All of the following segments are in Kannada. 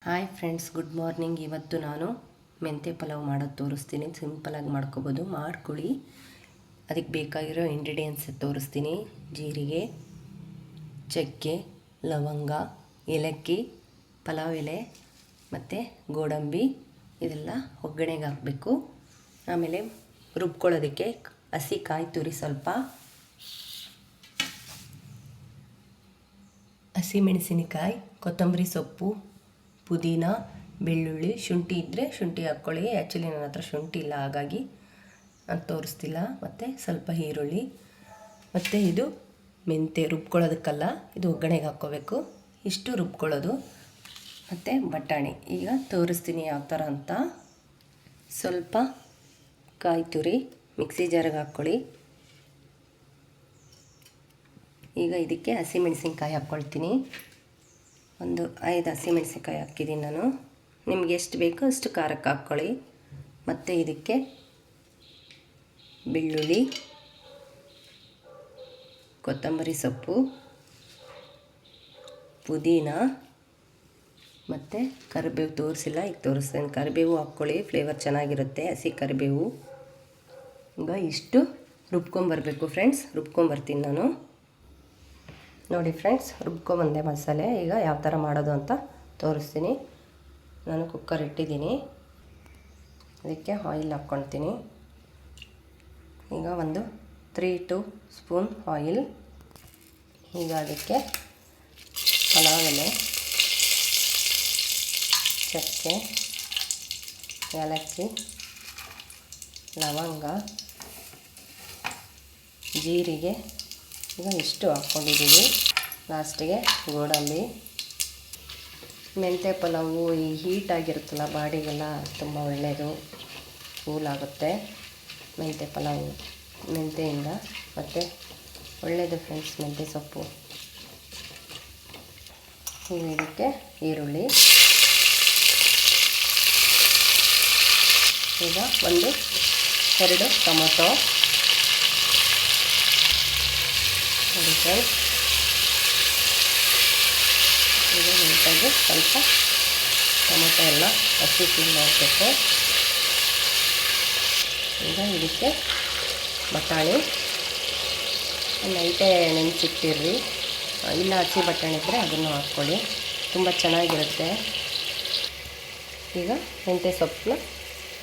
Hi friends, good morning. ಇವತ್ತು ನಾನು ಮೆಂತ್ಯ ಪಲಾವ್ ಮಾಡೋದು ತೋರಿಸ್ತೀನಿ. ಸಿಂಪಲಾಗಿ ಮಾಡ್ಕೋಬೋದು, ಮಾಡ್ಕೊಳ್ಳಿ. ಅದಕ್ಕೆ ಬೇಕಾಗಿರೋ ಇಂಗ್ರೀಡಿಯೆಂಟ್ಸ್ ತೋರಿಸ್ತೀನಿ. ಜೀರಿಗೆ, ಚಕ್ಕೆ, ಲವಂಗ, ಏಲಕ್ಕಿ, ಪಲಾವ್ ಎಲೆ ಮತ್ತು ಗೋಡಂಬಿ ಇದೆಲ್ಲ ಒಗ್ಗರಣೆಗೆ ಹಾಕಬೇಕು. ಆಮೇಲೆ ರುಬ್ಕೊಳ್ಳೋದಕ್ಕೆ ಹಸಿ ಕಾಯಿ ತುರಿ, ಸ್ವಲ್ಪ ಹಸಿ ಮೆಣಸಿನಕಾಯಿ, ಕೊತ್ತಂಬರಿ ಸೊಪ್ಪು, ಪುದೀನ, ಬೆಳ್ಳುಳ್ಳಿ, ಶುಂಠಿ ಇದ್ದರೆ ಶುಂಠಿ ಹಾಕ್ಕೊಳ್ಳಿ. ಆ್ಯಕ್ಚುಲಿ ನನ್ನ ಹತ್ರ ಶುಂಠಿ ಇಲ್ಲ, ಹಾಗಾಗಿ ನಾನು ತೋರಿಸ್ತಿಲ್ಲ. ಮತ್ತು ಸ್ವಲ್ಪ ಈರುಳ್ಳಿ, ಮತ್ತು ಇದು ಮೆಂತ್ಯ ರುಬ್ಕೊಳ್ಳೋದಕ್ಕಲ್ಲ, ಇದು ಒಗ್ಗರಣೆಗೆ ಹಾಕ್ಕೋಬೇಕು. ಇಷ್ಟು ರುಬ್ಕೊಳ್ಳೋದು. ಮತ್ತು ಬಟಾಣಿ ಈಗ ತೋರಿಸ್ತೀನಿ ಯಾವ ಥರ ಅಂತ. ಸ್ವಲ್ಪ ಕಾಯಿ ತುರಿ ಮಿಕ್ಸಿ ಜಾರಿಗೆ ಹಾಕ್ಕೊಳ್ಳಿ. ಈಗ ಇದಕ್ಕೆ ಹಸಿಮೆಣಸಿನ್ಕಾಯಿ ಹಾಕ್ಕೊಳ್ತೀನಿ. ಒಂದು 5 ಹಸಿಮೆಣಸಿನ್ಕಾಯಿ ಹಾಕಿದ್ದೀನಿ ನಾನು. ನಿಮ್ಗೆ ಎಷ್ಟು ಬೇಕೋ ಅಷ್ಟು ಖಾರಕ್ಕೆ ಹಾಕ್ಕೊಳ್ಳಿ. ಮತ್ತು ಇದಕ್ಕೆ ಬೆಳ್ಳುಳ್ಳಿ, ಕೊತ್ತಂಬರಿ ಸೊಪ್ಪು, ಪುದೀನ ಮತ್ತು ಕರಿಬೇವು ತೋರಿಸಿಲ್ಲ, ಈಗ ತೋರಿಸ್ತೇನೆ. ಕರಿಬೇವು ಹಾಕ್ಕೊಳ್ಳಿ, ಫ್ಲೇವರ್ ಚೆನ್ನಾಗಿರುತ್ತೆ, ಹಸಿ ಕರಿಬೇವು. ಈಗ ಇಷ್ಟು ರುಬ್ಕೊಂಬರ್ಬೇಕು ಫ್ರೆಂಡ್ಸ್. ರುಬ್ಕೊಂಬರ್ತೀನಿ ನಾನು. ನೋಡಿ ಫ್ರೆಂಡ್ಸ್, ರುಬ್ಕೊಂಬಂದೆ ಮಸಾಲೆ. ಈಗ ಯಾವ ಥರ ಮಾಡೋದು ಅಂತ ತೋರಿಸ್ತೀನಿ. ನಾನು ಕುಕ್ಕರ್ ಇಟ್ಟಿದ್ದೀನಿ, ಅದಕ್ಕೆ ಆಯಿಲ್ ಹಾಕ್ಕೊಳ್ತೀನಿ. ಈಗ ಒಂದು 3-2 ಸ್ಪೂನ್ ಆಯಿಲ್. ಈಗ ಅದಕ್ಕೆ ಪಲಾವ್ ಎಲೆ, ಚಕ್ಕೆ, ಏಲಕ್ಕಿ, ಲವಂಗ, ಜೀರಿಗೆ ಈಗ ಇಷ್ಟು ಹಾಕ್ಕೊಂಡಿದ್ದೀವಿ. ಲಾಸ್ಟಿಗೆ ಗೋಡಂಬಿ. ಮೆಂತ್ಯ ಪಲಾವು ಈ ಹೀಟಾಗಿರುತ್ತಲ್ಲ, ಬಾಡಿಗೆಲ್ಲ ತುಂಬ ಒಳ್ಳೆಯದು, ಕೂಲ್ ಆಗುತ್ತೆ ಮೆಂತ್ಯ ಪಲಾವು ಮೆಂತ್ಯೆಯಿಂದ. ಮತ್ತು ಒಳ್ಳೆಯದು ಫ್ರೆಂಡ್ಸ್ ಮೆಂತ್ಯ ಸೊಪ್ಪು. ಈಗ ಇದಕ್ಕೆ ಈರುಳ್ಳಿ. ಈಗ 1-2 ಟೊಮೊಟೊ. ನೋಡಿ ಫ್ರೆಂಡ್ಸ್, ಈಗ ನೀಟಾಗಿ ಸ್ವಲ್ಪ ಟೊಮೊಟೊ ಎಲ್ಲ ಹಸಿ ಕ್ಲೀನ್ ಮಾಡಬೇಕು. ಈಗ ಇದಕ್ಕೆ ಬಟಾಣಿ ನೈಟೇ ನೆನೆಸಿಟ್ಟಿರ್ರಿ, ಇಲ್ಲ ಹಸಿ ಬಟಾಣಿ ಇದ್ದರೆ ಅದನ್ನು ಹಾಕ್ಕೊಳ್ಳಿ, ತುಂಬ ಚೆನ್ನಾಗಿರುತ್ತೆ. ಈಗ ಮೆಂತ್ಯ ಸೊಪ್ಪನ್ನ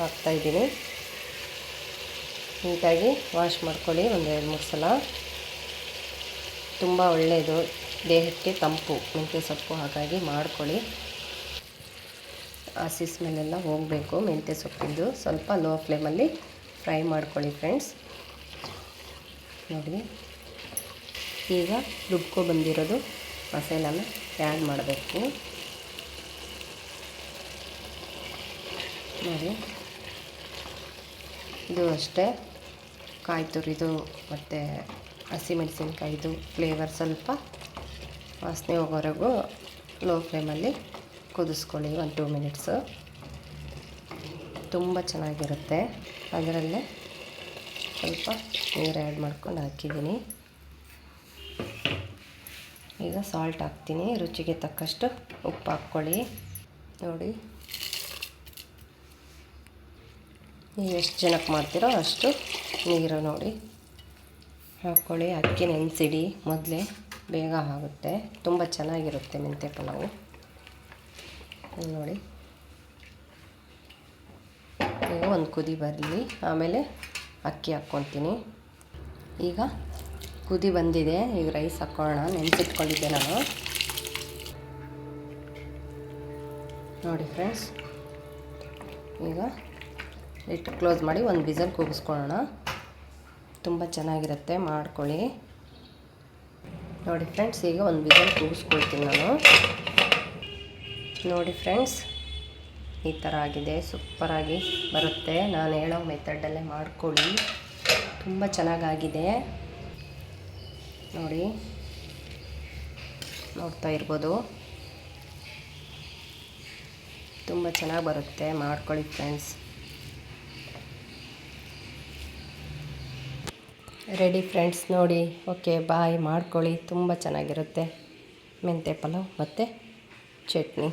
ಹಾಕ್ತಾಯಿದ್ದೀನಿ. ನೀಟಾಗಿ ವಾಶ್ ಮಾಡ್ಕೊಳ್ಳಿ 1-2-3 ಸಲ. ತುಂಬ ಒಳ್ಳೆಯದು, ದೇಹಕ್ಕೆ ತಂಪು ಮೆಂತ್ಯ ಸೊಪ್ಪು, ಹಾಗಾಗಿ ಮಾಡ್ಕೊಳ್ಳಿ. ಹಸಿ ಸ್ಮೆಲ್ಲೆಲ್ಲ ಹೋಗಬೇಕು ಮೆಂತ್ಯ ಸೊಪ್ಪಿಂದು. ಸ್ವಲ್ಪ ಲೋ ಫ್ಲೇಮಲ್ಲಿ ಫ್ರೈ ಮಾಡ್ಕೊಳ್ಳಿ ಫ್ರೆಂಡ್ಸ್. ನೋಡಿ, ಈಗ ರುಬ್ಕೊಬಂದಿರೋದು ಮಸಾಲಾನ ಆ್ಯಡ್ ಮಾಡಬೇಕು. ನೋಡಿ, ಇದು ಅಷ್ಟೇ, ಕಾಯಿ ತುರಿದು ಮತ್ತು ಹಸಿಮೆಣಸಿನ್ಕಾಯಿದು ಫ್ಲೇವರ್ ಸ್ವಲ್ಪ ವಾಸನೆ ಹೋಗೋವರೆಗೂ ಲೋ ಫ್ಲೇಮಲ್ಲಿ ಕುದಿಸ್ಕೊಳ್ಳಿ 1-2 ಮಿನಿಟ್ಸು. ತುಂಬ ಚೆನ್ನಾಗಿರುತ್ತೆ. ಅದರಲ್ಲೇ ಸ್ವಲ್ಪ ನೀರು ಆ್ಯಡ್ ಮಾಡ್ಕೊಂಡು ಹಾಕಿದ್ದೀನಿ. ಈಗ ಸಾಲ್ಟ್ ಹಾಕ್ತೀನಿ, ರುಚಿಗೆ ತಕ್ಕಷ್ಟು ಉಪ್ಪು ಹಾಕ್ಕೊಳ್ಳಿ. ನೋಡಿ, ನೀವು ಎಷ್ಟು ಜನಕ್ಕೆ ಮಾಡ್ತೀರೋ ಅಷ್ಟು ನೀರು ನೋಡಿ ಹಾಕ್ಕೊಳ್ಳಿ. ಅಕ್ಕಿ ನೆನೆಸಿಡಿ ಮೊದಲೇ, ಬೇಗ ಆಗುತ್ತೆ, ತುಂಬ ಚೆನ್ನಾಗಿರುತ್ತೆ ಮೆಂತ್ಯ ಪಲಾವು. ನೋಡಿ, ಈಗ ಒಂದು ಕುದಿ ಬರಲಿ, ಆಮೇಲೆ ಅಕ್ಕಿ ಹಾಕ್ಕೊತೀನಿ. ಈಗ ಕುದಿ ಬಂದಿದೆ, ಈಗ ರೈಸ್ ಹಾಕ್ಕೊಳ್ಳೋಣ. ನೆನೆಸಿಟ್ಕೊಂಡಿದ್ದೆ ನಾನು. ನೋಡಿ ಫ್ರೆಂಡ್ಸ್, ಈಗ ಲಿಡ್ ಕ್ಲೋಸ್ ಮಾಡಿ ಒಂದು ವಿಸಲ್ ಕೂಗಿಸ್ಕೊಳ್ಳೋಣ. ತುಂಬ ಚೆನ್ನಾಗಿರುತ್ತೆ, ಮಾಡ್ಕೊಳ್ಳಿ. ನೋಡಿ ಫ್ರೆಂಡ್ಸ್, ಈಗ ಒಂದು ವಿಸಲ್ ಕೂಗಿಸ್ಕೊಳ್ತೀನಿ ನಾನು. ನೋಡಿ ಫ್ರೆಂಡ್ಸ್, ಈ ಥರ ಆಗಿದೆ, ಸೂಪರಾಗಿ ಬರುತ್ತೆ. ನಾನು ಹೇಳೋ ಮೆಥಡಲ್ಲೇ ಮಾಡ್ಕೊಳ್ಳಿ, ತುಂಬ ಚೆನ್ನಾಗಾಗಿದೆ. ನೋಡಿ, ನೋಡ್ತಾ ಇರ್ಬೋದು, ತುಂಬ ಚೆನ್ನಾಗಿ ಬರುತ್ತೆ, ಮಾಡ್ಕೊಳ್ಳಿ ಫ್ರೆಂಡ್ಸ್. ರೆಡಿ ಫ್ರೆಂಡ್ಸ್, ನೋಡಿ. ಓಕೆ, ಬಾಯ್. ಮಾಡ್ಕೊಳ್ಳಿ, ತುಂಬ ಚೆನ್ನಾಗಿರುತ್ತೆ ಮೆಂತ್ಯ ಪಲಾವ್ ಮತ್ತು ಚಟ್ನಿ.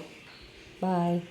ಬಾಯ್.